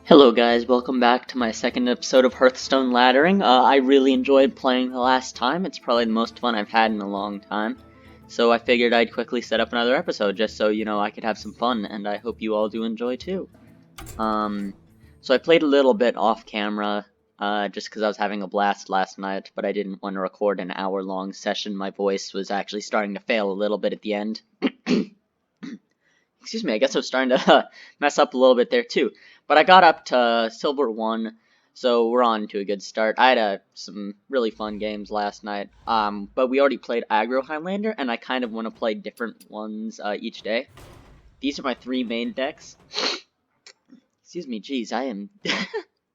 Hello guys, welcome back to my second episode of Hearthstone Laddering. I really enjoyed playing the last time. It's probably the most fun I've had in a long time. So I figured I'd quickly set up another episode just so, I could have some fun, and I hope you all do enjoy too. So I played a little bit off camera, just because I was having a blast last night, but I didn't want to record an hour-long session. My voice was actually starting to fail a little bit at the end. Excuse me, I guess I was starting to mess up a little bit there too. But I got up to Silver 1, so we're on to a good start. I had some really fun games last night, but we already played Aggro Highlander, and I kind of want to play different ones each day. These are my three main decks. Excuse me, geez, I am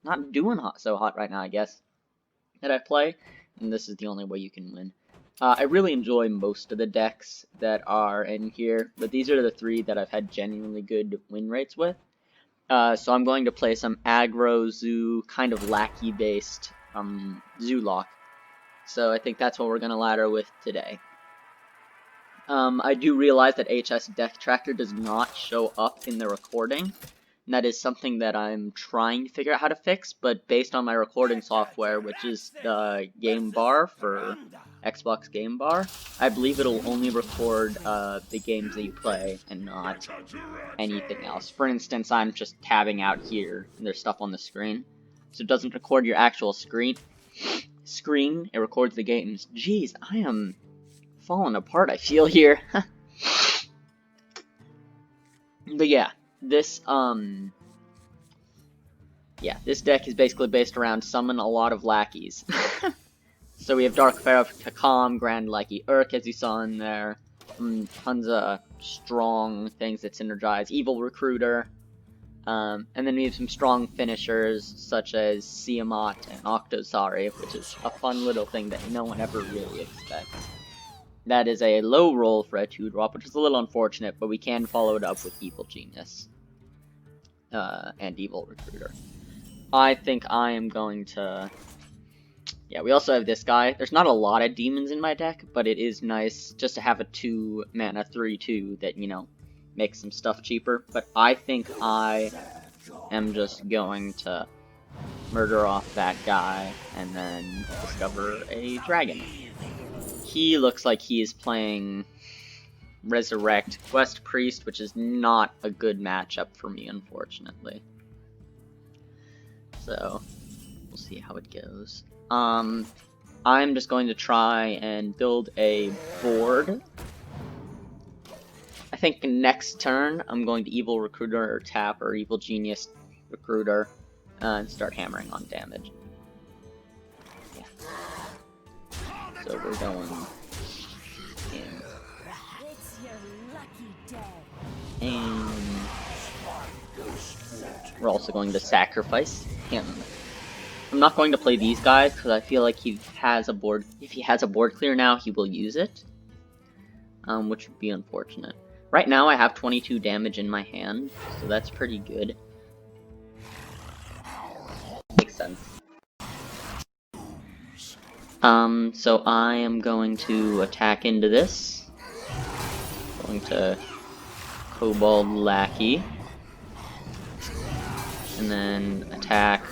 not doing so hot right now, I guess, that I play, and this is the only way you can win. I really enjoy most of the decks that are in here, but these are the three that I've had genuinely good win rates with. So I'm going to play some aggro zoo, kind of Lacky based zoo lock. So I think that's what we're going to ladder with today. I do realize that HS Death Tracker does not show up in the recording. And that is something that I'm trying to figure out how to fix, but based on my recording software, which is the Game Bar for Xbox Game Bar, I believe it'll only record the games that you play and not anything else. For instance, I'm just tabbing out here, and there's stuff on the screen. So it doesn't record your actual screen. It records the games. Jeez, I am falling apart, I feel here. But yeah. This deck is basically based around summon a lot of lackeys. So we have Dark Pharaoh, Kakam, Grand Lackey, Urk, as you saw in there. Tons of strong things that synergize. Evil Recruiter. And then we have some strong finishers, such as Siamat and Octosari, which is a fun little thing that no one ever really expects. That is a low roll for a 2-drop, which is a little unfortunate, but we can follow it up with Evil Genius. And Evil Recruiter. I think I am going to... Yeah, we also have this guy. There's not a lot of demons in my deck, but it is nice just to have a 2-mana 3/2 that, makes some stuff cheaper. But I think I am just going to murder off that guy and then discover a dragon. He looks like he is playing Resurrect Quest Priest, which is not a good matchup for me, unfortunately. So, we'll see how it goes. I'm just going to try and build a board. I think next turn, I'm going to Evil Recruiter or tap, or Evil Genius Recruiter, and start hammering on damage. Yeah. So we're going in. And we're also going to sacrifice him. I'm not going to play these guys because I feel like he has a board. If he has a board clear now, he will use it, which would be unfortunate. Right now, I have 22 damage in my hand, so that's pretty good. Makes sense. So I am going to attack into this. Going to Kobold Lackey. And then attack.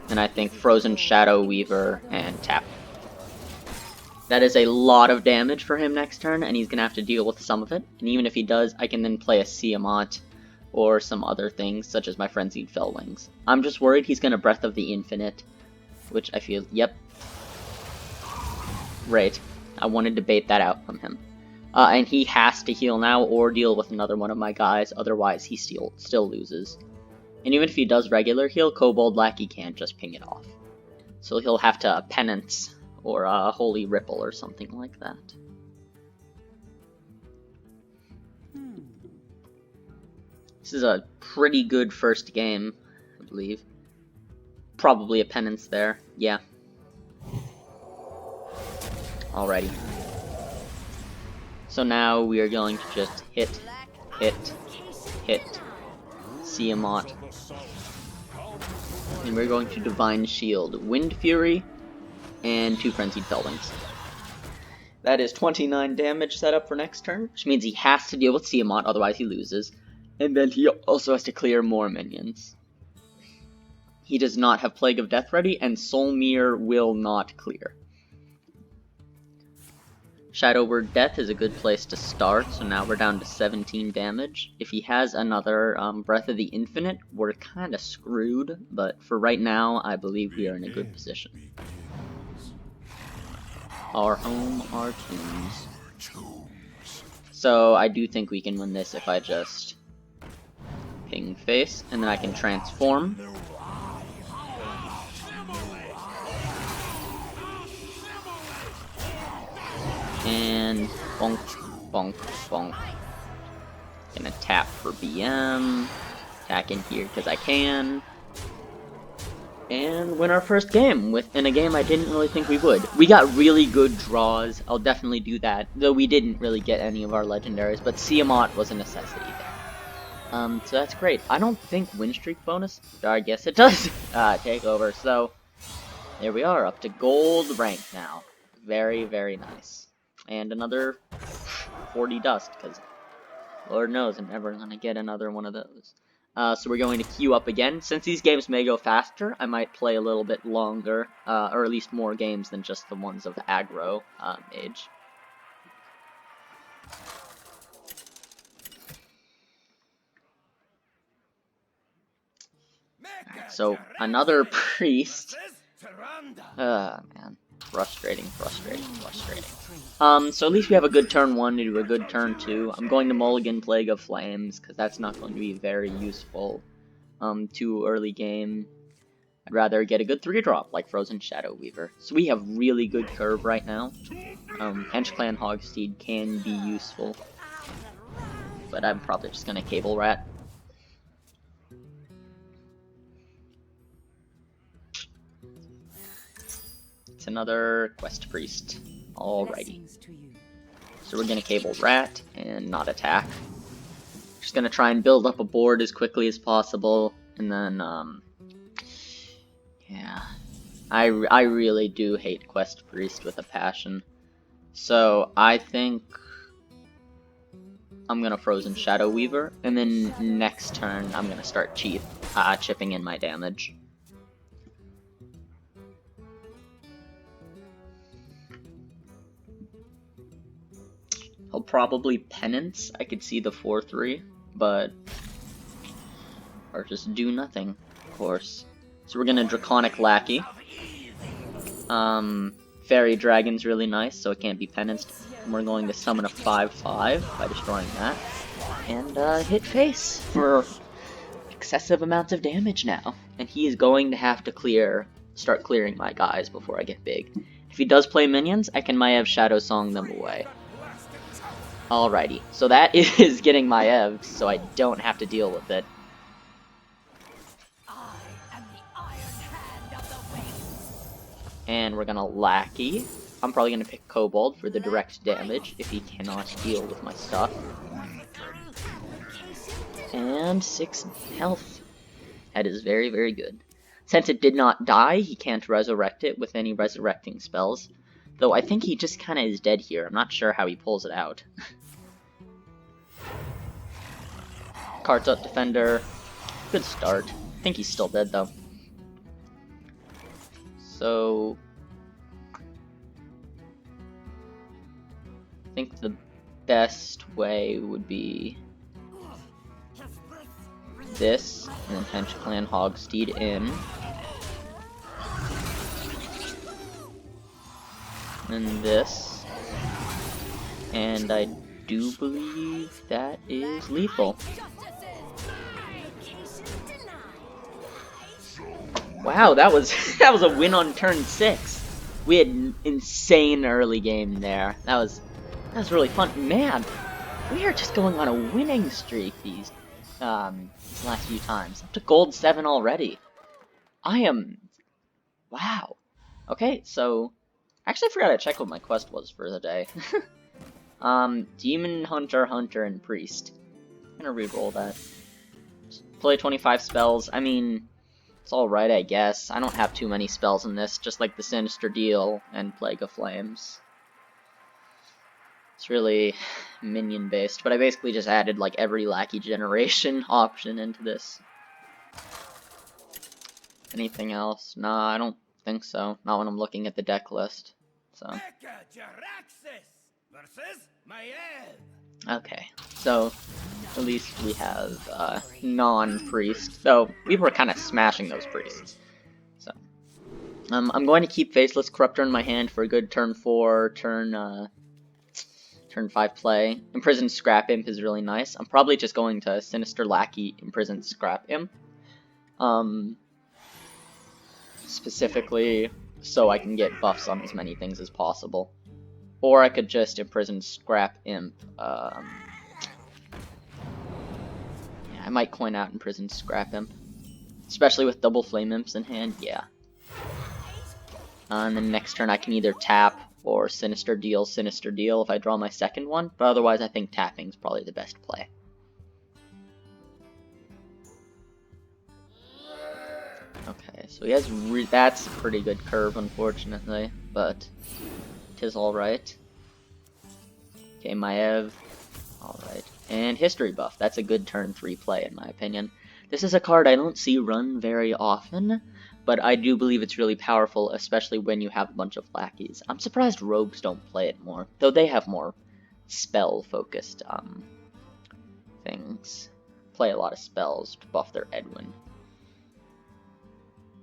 And I think Frozen Shadow Weaver and tap. That is a lot of damage for him next turn, and he's going to have to deal with some of it. And even if he does, I can then play a Siamat or some other things, such as my Frenzied Fellwings. I'm just worried he's going to Breath of the Infinite, which I feel, yep. Right. I wanted to bait that out from him. And he has to heal now or deal with another one of my guys, otherwise he still loses. And even if he does regular heal, Kobold Lackey can't just ping it off. So he'll have to Penance or Holy Ripple or something like that. This is a pretty good first game, I believe. Probably a Penance there, yeah. Alrighty. So now we are going to just hit, Siamat. And we're going to Divine Shield, Wind Fury, and 2 Frenzied Fellwings. That is 29 damage set up for next turn, which means he has to deal with Siamat, otherwise he loses. And then he also has to clear more minions. He does not have Plague of Death ready, and Solmir will not clear. Shadow Word Death is a good place to start, so now we're down to 17 damage. If he has another Breath of the Infinite, we're kinda screwed, but for right now, I believe we are in a good position. Our home, our tombs. So I do think we can win this if I just ping face, and then I can transform. And bonk, bonk, bonk. Gonna tap for BM. Attack in here because I can. And win our first game in a game I didn't really think we would. We got really good draws. I'll definitely do that. Though we didn't really get any of our legendaries, but Tiamat was a necessity there. So that's great. I don't think win streak bonus. I guess it does. Take over. So there we are, up to gold rank now. Very, very nice. And another 40 dust, because Lord knows I'm never going to get another one of those. So we're going to queue up again. Since these games may go faster, I might play a little bit longer, or at least more games than just the ones of aggro mage. Right, so another priest. Man. Frustrating. So at least we have a good turn 1 to do a good turn 2. I'm going to mulligan Plague of Flames, because that's not going to be very useful too early game. I'd rather get a good 3-drop, like Frozen Shadow Weaver. So we have really good curve right now. Hench Clan Hogsteed can be useful. But I'm probably just going to Cable Rat. Another Quest Priest. Alrighty. So we're gonna Cable Rat and not attack. Just gonna try and build up a board as quickly as possible, and then yeah. I really do hate Quest Priest with a passion. So I think I'm gonna Frozen Shadow Weaver, and then next turn I'm gonna start chipping in my damage. He'll probably Penance. I could see the 4-3, but or just do nothing, of course. So we're gonna Draconic Lackey. Fairy Dragon's really nice, so it can't be Penanced. And we're going to summon a 5/5 by destroying that, and hit face for excessive amounts of damage now. And he is going to have to start clearing my guys before I get big. If he does play minions, I can Maev Shadow Song them away. Alrighty, so that is getting my EVs, so I don't have to deal with it. And we're gonna Lacky. I'm probably gonna pick Kobold for the direct damage if he cannot deal with my stuff. And 6 health. That is very, very good. Since it did not die, he can't resurrect it with any resurrecting spells. Though I think he just kinda is dead here. I'm not sure how he pulls it out. Cards up Defender. Good start. I think he's still dead though. So I think the best way would be this, and then Hench Clan Hogsteed in. And this. And I do believe that is lethal. Wow, that was a win on turn 6. We had an insane early game there. That was really fun. Man, we are just going on a winning streak these last few times. Up to gold 7 already. Wow. Okay, so actually I forgot to check what my quest was for the day. Demon Hunter, and Priest. I'm gonna reroll that. Play 25 spells. I mean, it's alright, I guess. I don't have too many spells in this, just like the Sinister Deal and Plague of Flames. It's really minion based, but I basically just added like every Lacky generation option into this. Anything else? Nah, I don't think so. Not when I'm looking at the deck list. So. Okay, so at least we have non-priest, though we were kind of smashing those priests. So I'm going to keep Faceless Corruptor in my hand for a good turn 4, turn 5 play. Imprisoned Scrap Imp is really nice. I'm probably just going to Sinister Lackey, Imprisoned Scrap Imp. Specifically so I can get buffs on as many things as possible. Or I could just Imprison Scrap Imp. Yeah, I might coin out Imprison Scrap Imp. Especially with double Flame Imps in hand, yeah. And then next turn I can either tap or Sinister Deal if I draw my second one. But otherwise I think tapping's probably the best play. Okay, so he has that's a pretty good curve, unfortunately, but tis alright. Okay, Maev. Alright. And History Buff. That's a good turn 3 play, in my opinion. This is a card I don't see run very often, but I do believe it's really powerful, especially when you have a bunch of lackeys. I'm surprised rogues don't play it more, though they have more spell-focused things. Play a lot of spells to buff their Edwin.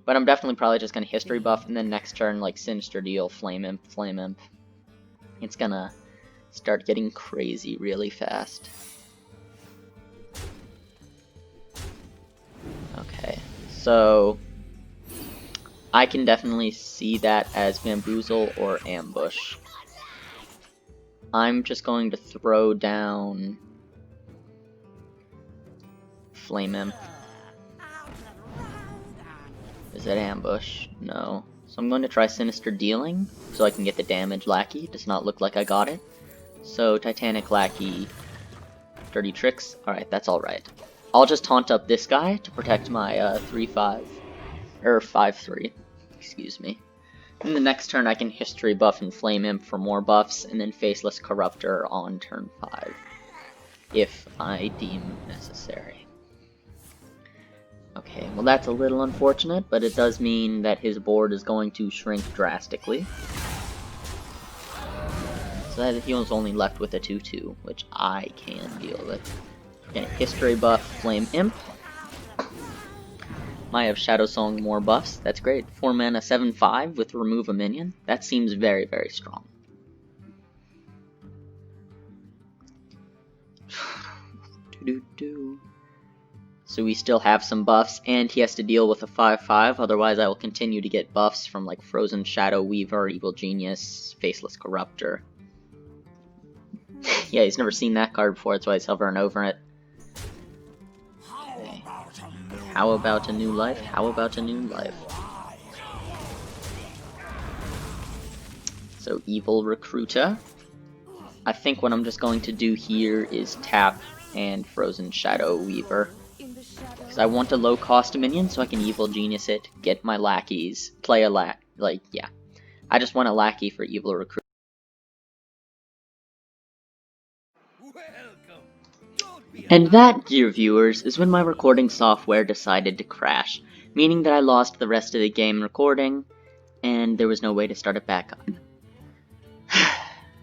But I'm definitely probably just going to History Buff, and then next turn, like, Sinister Deal, Flame Imp. It's gonna start getting crazy really fast. Okay, so I can definitely see that as Bamboozle or Ambush. I'm just going to throw down Flame Imp. Is it Ambush? No. So I'm going to try Sinister Dealing, so I can get the damage Lackey. Does not look like I got it. So Titanic Lackey, Dirty Tricks. Alright, that's alright. I'll just taunt up this guy to protect my 3-5, or 5-3, excuse me. In the next turn I can History Buff and Flame Imp for more buffs, and then Faceless Corruptor on turn 5, if I deem necessary. Okay, well that's a little unfortunate, but it does mean that his board is going to shrink drastically. So that he was only left with a 2-2, which I can deal with. Okay, History Buff, Flame Imp. Might have Shadow Song more buffs, that's great. 4 mana, 7-5 with remove a minion. That seems very, very strong. So we still have some buffs, and he has to deal with a 5-5, otherwise I will continue to get buffs from like Frozen Shadow Weaver, Evil Genius, Faceless Corruptor. Yeah, he's never seen that card before, that's why he's hovering over it. Okay. How about a new life? How about a new life? So Evil Recruiter. I think what I'm just going to do here is tap and Frozen Shadow Weaver. Because I want a low cost minion so I can Evil Genius it, get my lackeys, play a yeah. I just want a lackey for Evil Recruit. And that, dear viewers, is when my recording software decided to crash, meaning that I lost the rest of the game recording, and there was no way to start it back up.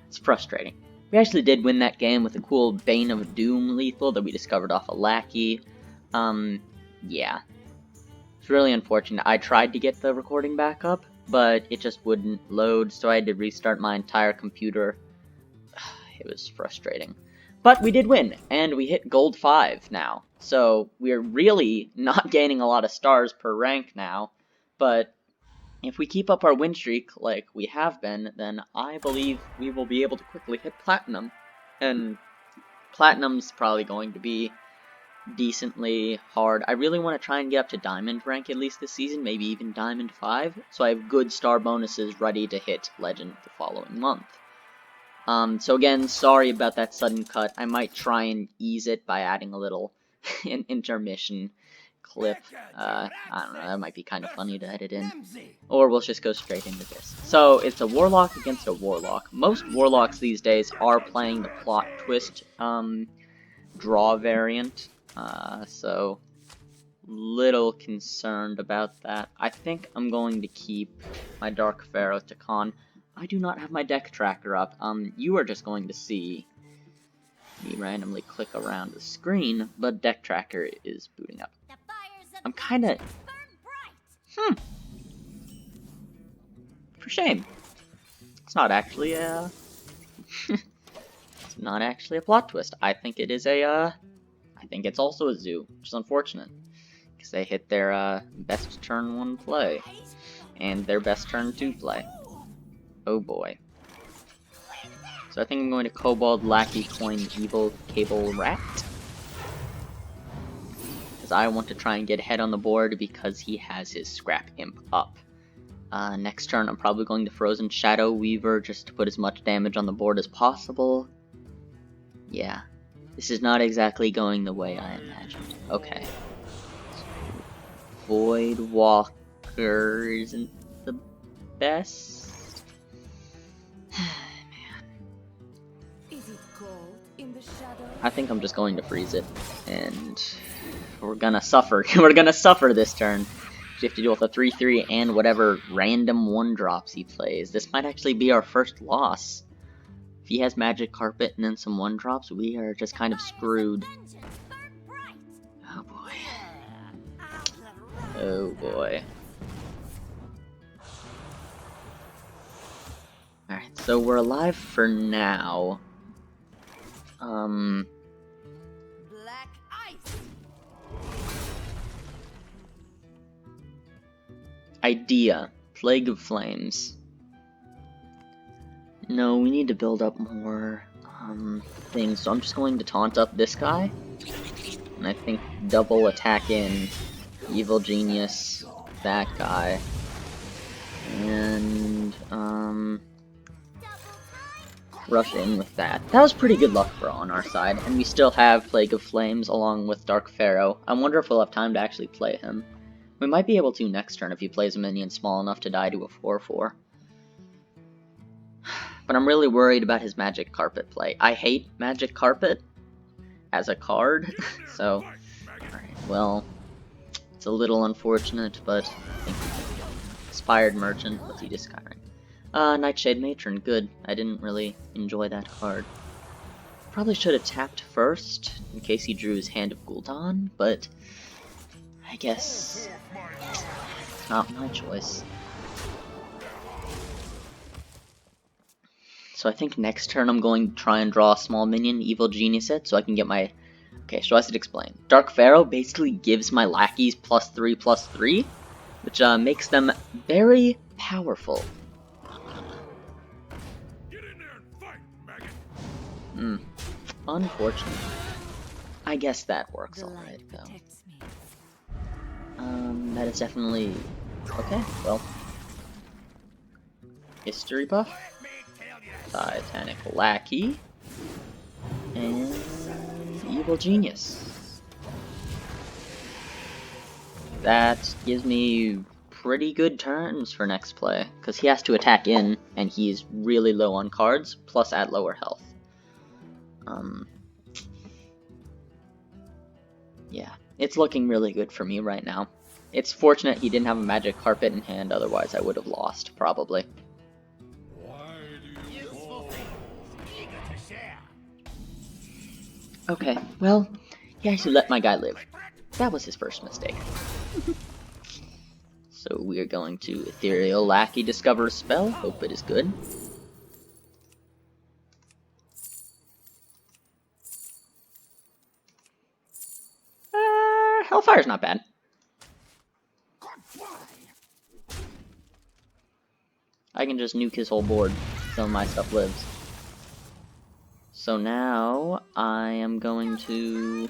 It's frustrating. We actually did win that game with a cool Bane of Doom lethal that we discovered off a lackey. Yeah. It's really unfortunate. I tried to get the recording back up, but it just wouldn't load, so I had to restart my entire computer. It was frustrating. But we did win, and we hit Gold 5 now. So we're really not gaining a lot of stars per rank now, but if we keep up our win streak like we have been, then I believe we will be able to quickly hit Platinum. And Platinum's probably going to be decently hard. I really want to try and get up to Diamond rank at least this season, maybe even Diamond 5, so I have good star bonuses ready to hit Legend the following month. So again, sorry about that sudden cut. I might try and ease it by adding a little intermission clip. I don't know, that might be kind of funny to edit in. Or we'll just go straight into this. So, it's a Warlock against a Warlock. Most Warlocks these days are playing the plot twist draw variant. So, little concerned about that. I think I'm going to keep my Dark Pharaoh to con. I do not have my deck tracker up. You are just going to see me randomly click around the screen, but deck tracker is booting up. I'm kinda... For shame. It's not actually a... it's not actually a plot twist. I think it is a, I think it's also a zoo, which is unfortunate. Because they hit their, best turn 1 play. And their best turn 2 play. Oh boy. So I think I'm going to Kobold, Lacky, Coin, Evil, Cable, Rat. Because I want to try and get ahead on the board because he has his Scrap Imp up. Next turn I'm probably going to Frozen Shadow Weaver just to put as much damage on the board as possible. Yeah. This is not exactly going the way I imagined. Okay. Void Walker isn't the best. I think I'm just going to freeze it, and we're gonna suffer. We're gonna suffer this turn. We have to deal with a 3/3 and whatever random 1-drops he plays. This might actually be our first loss. If he has Magic Carpet and then some 1-drops, we are just kind of screwed. Oh boy. Oh boy. Alright, so we're alive for now. Black ice. Idea. Plague of Flames. No, we need to build up more, things, so I'm just going to taunt up this guy. And I think double attack in Evil Genius, that guy. And, rush in with that. That was pretty good luck for on our side, and we still have Plague of Flames along with Dark Pharaoh. I wonder if we'll have time to actually play him. We might be able to next turn if he plays a minion small enough to die to a 4/4. But I'm really worried about his Magic Carpet play. I hate Magic Carpet as a card, so... Alright, well... It's a little unfortunate, but... I think Inspired Merchant, what's he discarding? Nightshade Matron, good. I didn't really enjoy that card. Probably should have tapped first, in case he drew his Hand of Gul'dan, but... I guess... it's not my choice. So I think next turn I'm going to try and draw a small minion, Evil Genius it, so I can get my... Okay, so I should explain. Dark Pharaoh basically gives my lackeys +3/+3, which makes them very powerful. Unfortunate. I guess that works alright, though. That is definitely... Okay, well... History buff. Titanic Lacky. And... Evil Genius. That gives me pretty good turns for next play, because he has to attack in, and he's really low on cards, plus at lower health. Yeah, it's looking really good for me right now. It's fortunate he didn't have a Magic Carpet in hand, otherwise I would have lost, probably. Okay, well, he actually let my guy live. That was his first mistake. So we are going to Ethereal Lackey discover a spell, hope it is good. Hellfire's not bad. I can just nuke his whole board, so my stuff lives. So now, I am going to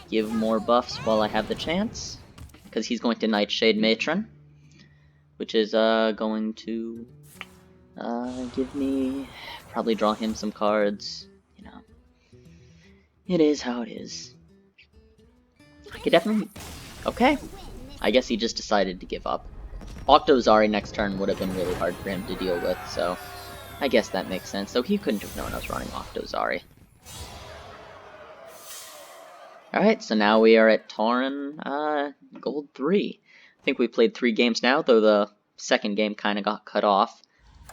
give more buffs while I have the chance, because he's going to Nightshade Matron, which is going to give me, probably draw him some cards, you know. It is how it is. I could definitely Okay, I guess he just decided to give up. Octozari next turn would have been really hard for him to deal with, so I guess that makes sense, though he couldn't have known I was running Octozari. Alright, so now we are at Tauren, Gold 3. I think we played 3 games now, though the second game kind of got cut off.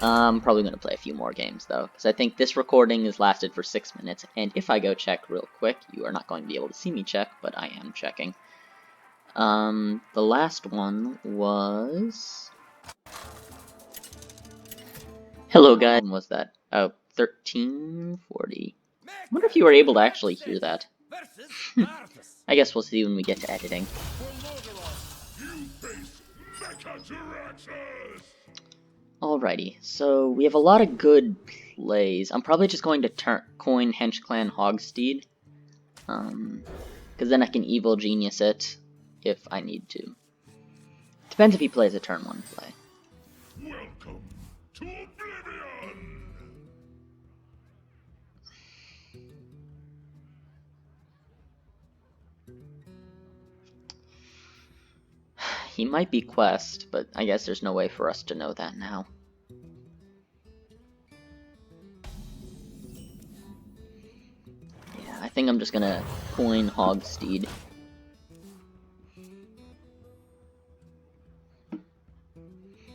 I'm probably going to play a few more games, though, because I think this recording has lasted for 6 minutes, and if I go check real quick, you are not going to be able to see me check, but I am checking. The last one was... Hello, guys. Was that? Oh, 1340. I wonder if you were able to actually hear that. I guess we'll see when we get to editing. Alrighty, so we have a lot of good plays. I'm probably just going to coin Henchclan Hogsteed. Because then I can Evil Genius it if I need to. Depends if he plays a turn 1 play. Welcome to Oblivion! He might be Quest, but I guess there's no way for us to know that now. Yeah, I think I'm just gonna coin Hogsteed.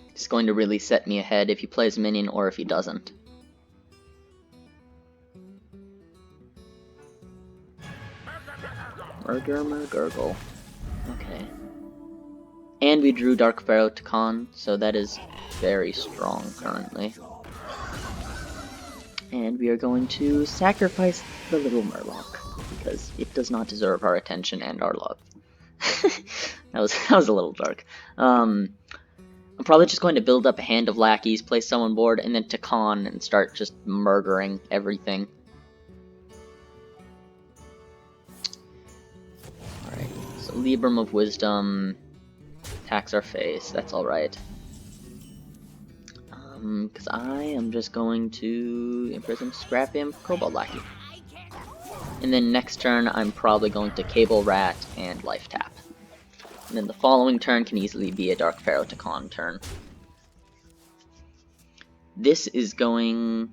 It's going to really set me ahead if he plays minion or if he doesn't. Murgurgle. Okay. And we drew Dark Pharaoh to Khan, so that is very strong currently. And we are going to sacrifice the little Murloc, because it does not deserve our attention and our love. that was a little dark. I'm probably just going to build up a hand of lackeys, place someone board, and then to Khan and start just murdering everything. Alright, so Libram of Wisdom attacks our face, that's alright. Because I am just going to imprison Scrap him, Kobold Lackey. And then next turn, I'm probably going to Cable Rat and Life Tap. And then the following turn can easily be a Dark Pharaoh to Khan turn. This is going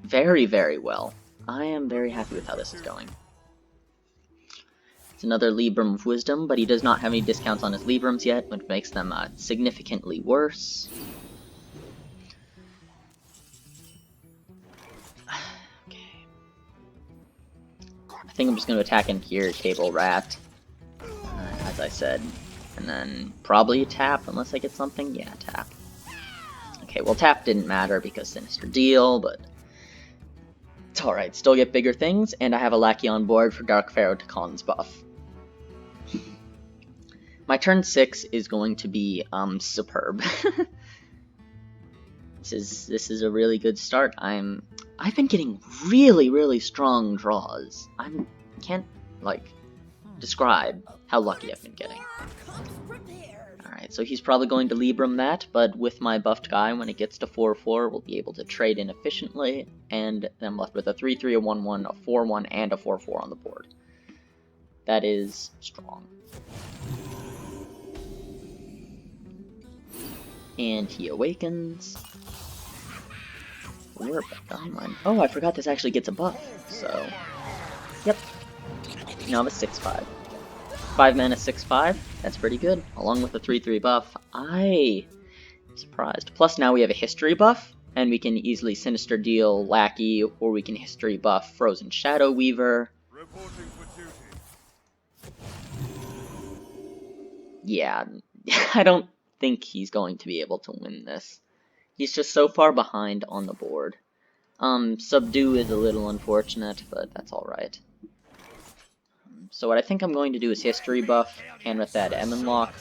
very, very well. I am very happy with how this is going. It's another Libram of Wisdom, but he does not have any discounts on his Librams yet, which makes them significantly worse. Okay. I think I'm just going to attack in here, Cable Rat. As I said, and then probably tap unless I get something. Yeah, tap. Okay, well tap didn't matter because Sinister Deal, but it's alright. Still get bigger things, and I have a Lackey on board for Dark Pharaoh to Khan's buff. My turn 6 is going to be superb. This is a really good start. I've been getting really strong draws. I can't describe how lucky I've been getting. Alright, so he's probably going to Libram that, but with my buffed guy, when it gets to 4-4, we'll be able to trade in efficiently, and then I'm left with a 3-3, a 1-1, a 4-1, and a 4-4 on the board. That is strong. And he awakens. We're back online. Oh, I forgot this actually gets a buff, so... Yep. Now I have a 6-5. 5 mana 6-5, that's pretty good. Along with the 3-3 buff, I'm surprised. Plus now we have a history buff, and we can easily Sinister Deal Lackey, or we can history buff Frozen Shadow Weaver. Reporting for duty. Yeah, I don't think he's going to be able to win this. He's just so far behind on the board. Subdue is a little unfortunate, but that's alright. So what I think I'm going to do is history buff, and with that Emmenlock,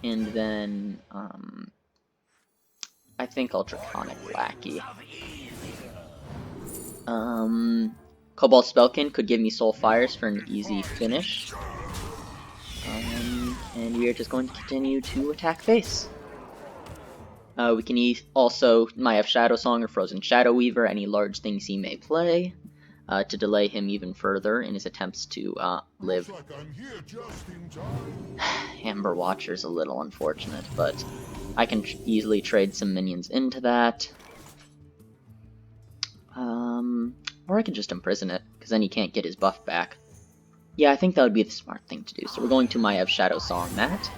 and then I think I'll Draconic Lackey. Cobalt Spellkin could give me Soul Fires for an easy finish. And we are just going to continue to attack face. We can also might have Shadow Song or Frozen Shadow Weaver, any large things he may play. to delay him even further in his attempts to live. Looks like I'm here just in time. Amber Watcher's a little unfortunate, but I can easily trade some minions into that. Or I could just imprison it, because then he can't get his buff back. Yeah, I think that would be the smart thing to do. So we're going to Maiev Shadow Song that.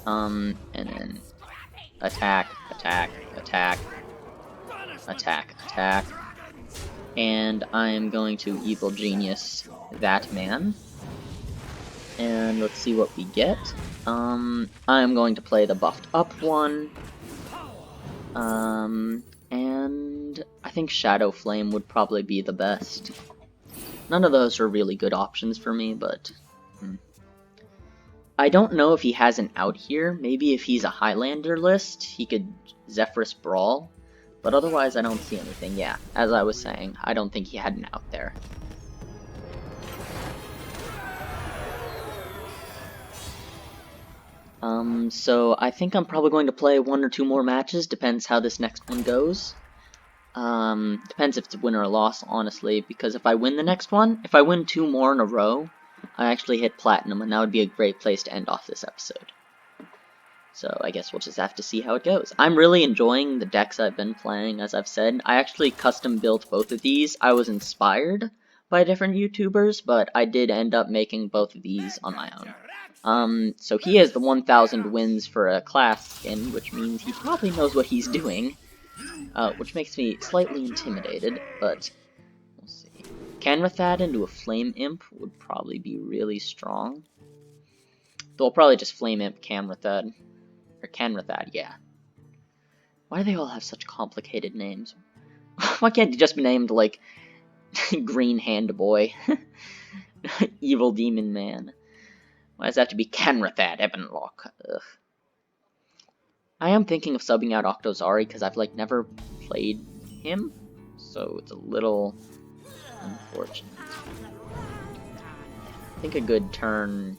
And then attack, attack, attack, attack, attack. And I'm going to Evil Genius that man. And let's see what we get. I'm going to play the buffed up one. And I think Shadow Flame would probably be the best. None of those are really good options for me, but... I don't know if he has an out here. Maybe if he's a Highlander list, he could Zephyrus Brawl. But otherwise, I don't see anything. Yeah, as I was saying, I don't think he had an out there. So I think I'm probably going to play 1 or 2 more matches. Depends how this next one goes. Depends if it's a win or a loss, honestly, because if I win the next one, if I win 2 more in a row, I actually hit Platinum, and that would be a great place to end off this episode. So I guess we'll just have to see how it goes. I'm really enjoying the decks I've been playing, as I've said. I actually custom built both of these. I was inspired by different YouTubers, but I did end up making both of these on my own. So he has the 1000 wins for a class skin, which means he probably knows what he's doing, which makes me slightly intimidated, but we'll see. Canrathad into a Flame Imp would probably be really strong. Though I'll probably just Flame Imp Canrathad. Or Canrathad, yeah. Why do they all have such complicated names? Why can't they just be named, like, Green Hand Boy? Evil Demon Man. Why does that have to be Canrathad Ebenlock? Ugh. I am thinking of subbing out Octozari because I've, like, never played him. So it's a little unfortunate. I think a good turn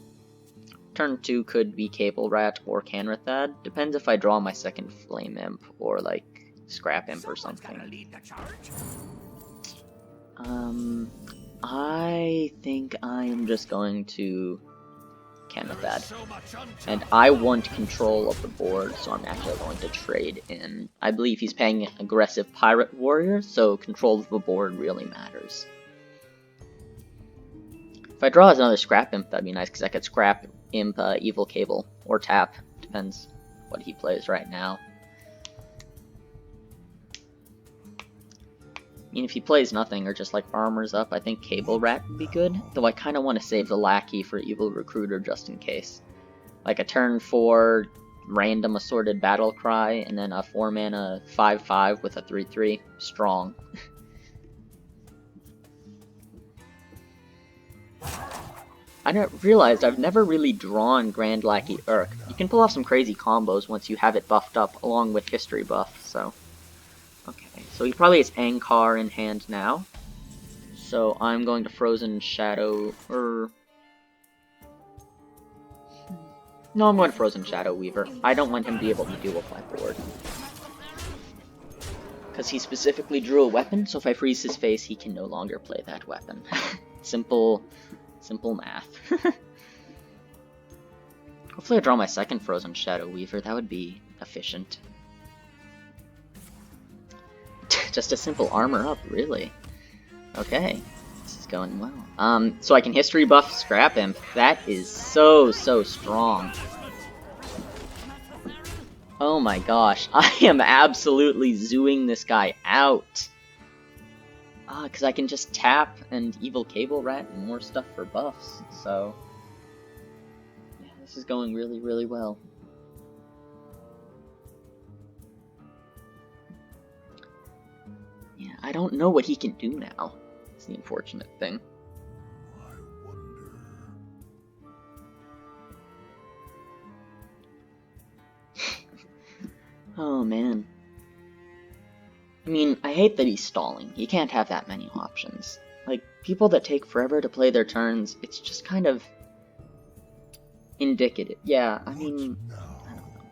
2 could be Cable Rat or Canrathad. Depends if I draw my second Flame Imp or, like, Scrap Imp or something. I think I am just going to Canrathad. And I want control of the board, so I'm actually going to trade in. I believe he's playing aggressive Pirate Warrior, so control of the board really matters. If I draw as another Scrap Imp, that'd be nice, because I could Scrap Imp Evil Cable, or tap. Depends what he plays right now. I mean, if he plays nothing, or just like armors up, I think Cable Rat would be good. Though I kind of want to save the Lacky for Evil Recruiter just in case. Like a turn 4 random Assorted Battle Cry, and then a 4 mana 5/5 with a 3/3. Strong. I realized I've never really drawn Grand Lackey Urk. You can pull off some crazy combos once you have it buffed up, along with history buff, so... Okay, so he probably has Ankar in hand now. So I'm going to Frozen Shadow, No, I'm going to Frozen Shadow Weaver. I don't want him to be able to deal with my board. Because he specifically drew a weapon, so if I freeze his face, he can no longer play that weapon. Simple math. Hopefully I draw my second Frozen Shadow Weaver. That would be efficient. Just a simple armor up, really. Okay, this is going well. So I can history buff Scrap Imp. That is so strong. Oh my gosh, I am absolutely zooing this guy out. Because I can just tap and Evil Cable Rat and more stuff for buffs, so... Yeah, this is going really well. Yeah, I don't know what he can do now. It's the unfortunate thing. I wonder. Oh man. I mean, I hate that he's stalling. He can't have that many options. Like, people that take forever to play their turns, it's just kind of... indicative. Yeah, I mean... I don't know.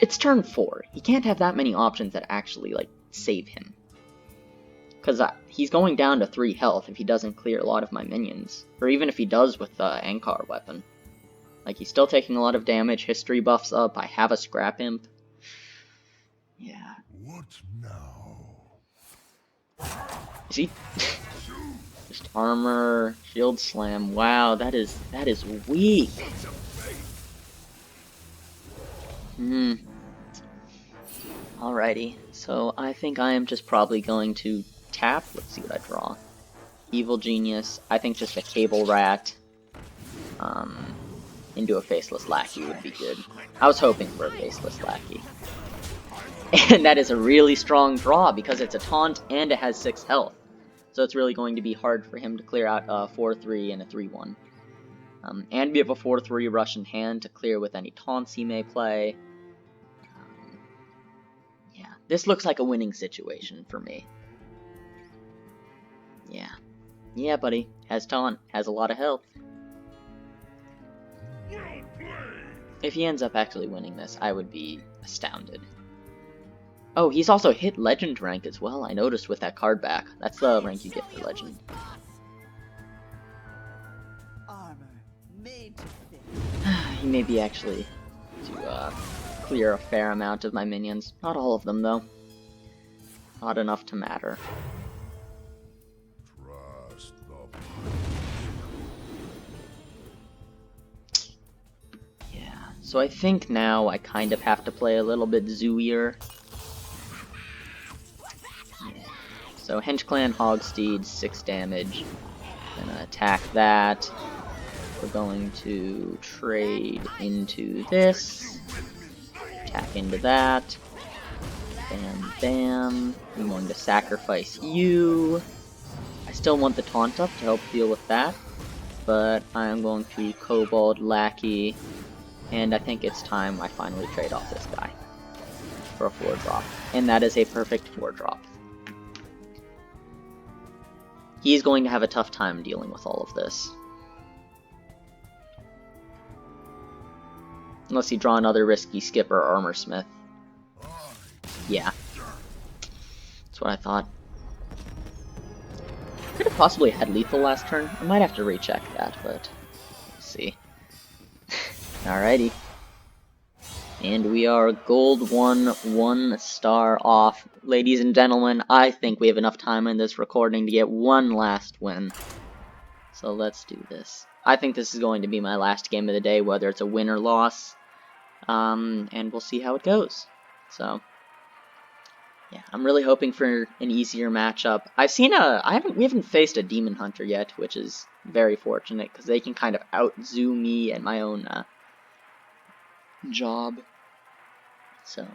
It's turn 4. He can't have that many options that actually, like, save him. Because he's going down to 3 health if he doesn't clear a lot of my minions. Or even if he does with the Ankar weapon. Like, he's still taking a lot of damage, history buffs up, I have a Scrap Imp. Yeah. What now? Is he... Just armor, shield slam, wow, that is weak. Alrighty, so I think I am just probably going to tap. Let's see what I draw. Evil Genius. I think just a Cable Rat into a Faceless Lackey would be good. I was hoping for a Faceless Lackey. And that is a really strong draw because it's a taunt and it has 6 health. So it's really going to be hard for him to clear out a 4-3 and a 3-1. And we have a 4-3 rush in hand to clear with any taunts he may play. Yeah, this looks like a winning situation for me. Yeah. Yeah, buddy. Has taunt. Has a lot of health. If he ends up actually winning this, I would be astounded. Oh, he's also hit Legend rank as well, I noticed with that card back. That's the rank you get for Legend. He may be actually to clear a fair amount of my minions. Not all of them, though. Not enough to matter. Trust the Yeah, so I think now I kind of have to play a little bit zooier. Yeah. So Hench Clan Hogsteed, 6 damage. Gonna attack that. We're going to trade into this. Attack into that. Bam, bam. I'm going to sacrifice you. I still want the taunt up to help deal with that. But I'm going to Kobold Lackey. And I think it's time I finally trade off this guy for a 4-drop. And that is a perfect 4-drop. He's going to have a tough time dealing with all of this. Unless you draw another risky skip or armor smith. Yeah. That's what I thought. Could have possibly had lethal last turn. I might have to recheck that, but let's see. Alrighty. And we are gold 1 star off. Ladies and gentlemen, I think we have enough time in this recording to get one last win. So let's do this. I think this is going to be my last game of the day, whether it's a win or loss. And we'll see how it goes. So, yeah, I'm really hoping for an easier matchup. We haven't faced a Demon Hunter yet, which is very fortunate, because they can kind of out-zoo me and my own, job. So,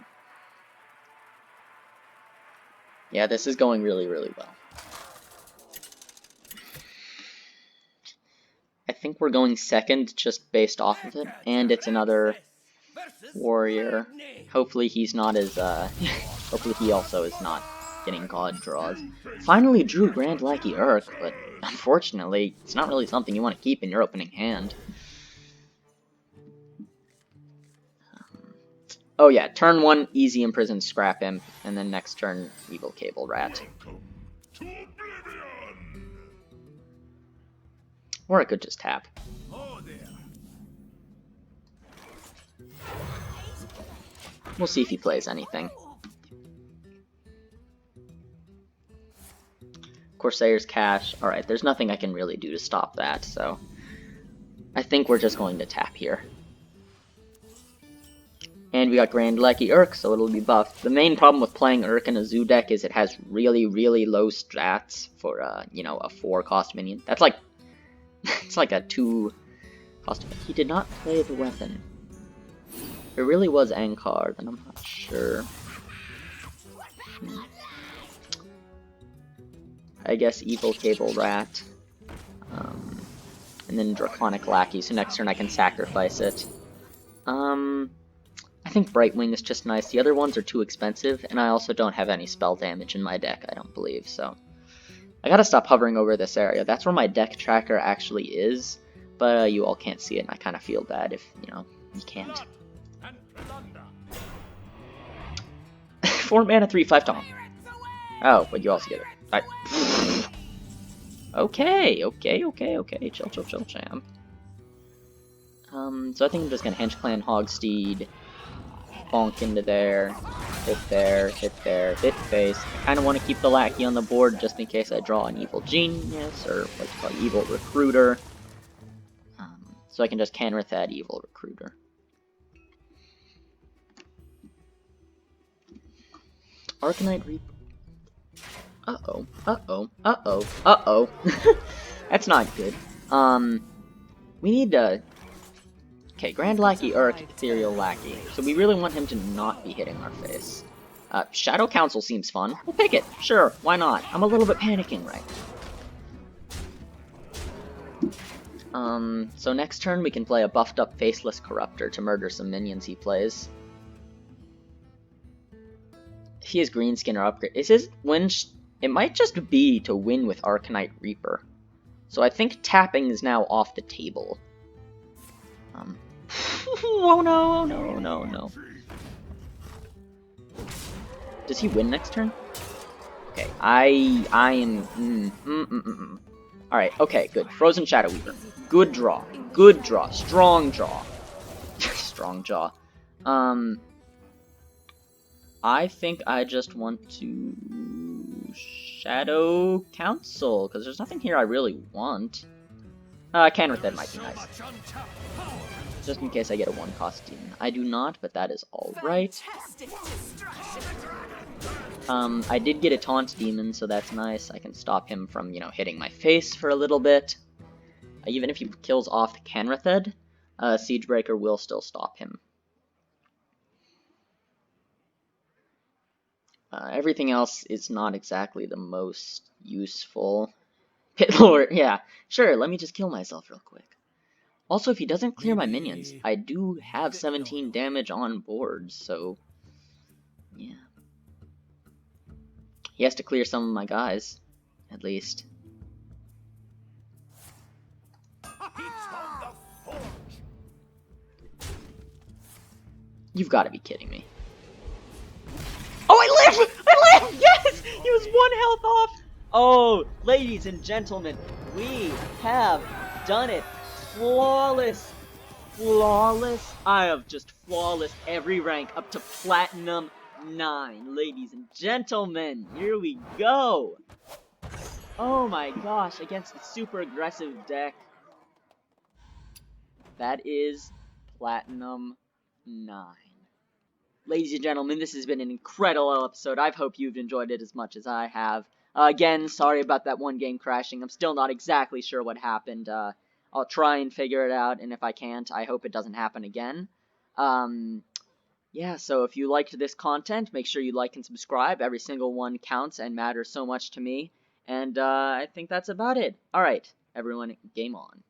yeah, this is going really, really well. I think we're going second just based off of it, and it's another warrior. Hopefully he's not as, hopefully he also is not getting god draws. Finally drew Grand Lacky Urk, but unfortunately, it's not really something you want to keep in your opening hand. Oh yeah, turn 1, easy imprison Scrap Imp, and then next turn, evil Cable Rat. Or I could just tap. We'll see if he plays anything. Corsair's Cache. Alright, there's nothing I can really do to stop that, so I think we're just going to tap here. And we got Grand Lacky Urk, so it'll be buffed. The main problem with playing Urk in a zoo deck is it has really, really low strats for, you know, a 4-cost minion. That's like, it's like a 2-cost. He did not play the weapon. If it really was Ankar, then I'm not sure. I guess Evil Cable Rat. And then Draconic Lackey, so next turn I can sacrifice it. I think Brightwing is just nice. The other ones are too expensive, and I also don't have any spell damage in my deck, I don't believe, so I gotta stop hovering over this area. That's where my deck tracker actually is, but you all can't see it, and I kind of feel bad if, you know, you can't. 4 mana, 3/5 taunt. Oh, but you also get it. Alright. Okay, chill, champ. So I think I'm just gonna Hench Clan Hogsteed, bonk into there, hit there, hit face. I kinda wanna keep the Lackey on the board just in case I draw an Evil Genius, or what's it called, Evil Recruiter. So I can just Canrith that Evil Recruiter. Arcanite Reaper. Uh-oh. That's not good. We need to... Okay, Grand Lackey, Urk, Ethereal Lackey. So we really want him to not be hitting our face. Shadow Council seems fun. We'll pick it. Sure, why not? I'm a little bit panicking right now. So next turn we can play a buffed up Faceless Corruptor to murder some minions he plays. If he has Greenskin or Upgrade, is his win... It might just be to win with Arcanite Reaper. So I think tapping is now off the table. Oh no. Does he win next turn? Okay, I am... Alright, okay, good. Frozen Shadow Weaver. Good draw. Strong draw. Strong jaw. I think I just want to... Shadow Council, because there's nothing here I really want. Canrith that might be nice. Just in case I get a 1-cost demon. I do not, but that is alright. I did get a taunt demon, so that's nice. I can stop him from, you know, hitting my face for a little bit. Even if he kills off the Canrith, Siegebreaker will still stop him. Everything else is not exactly the most useful. Pit Lord, yeah. Sure, let me just kill myself real quick. Also, if he doesn't clear my minions, I do have 17 damage on board, so... yeah. He has to clear some of my guys, at least. You've got to be kidding me. Oh, I live! Yes! He was 1 health off! Oh, ladies and gentlemen, we have done it. Flawless. I have just flawless every rank up to Platinum 9. Ladies and gentlemen, here we go. Oh my gosh, against the super aggressive deck. That is Platinum 9. Ladies and gentlemen, this has been an incredible episode. I hope you've enjoyed it as much as I have. Again, sorry about that one game crashing. I'm still not exactly sure what happened. I'll try and figure it out, and if I can't, I hope it doesn't happen again. Yeah, so if you liked this content, make sure you like and subscribe. Every single one counts and matters so much to me. And I think that's about it. Alright, everyone, game on.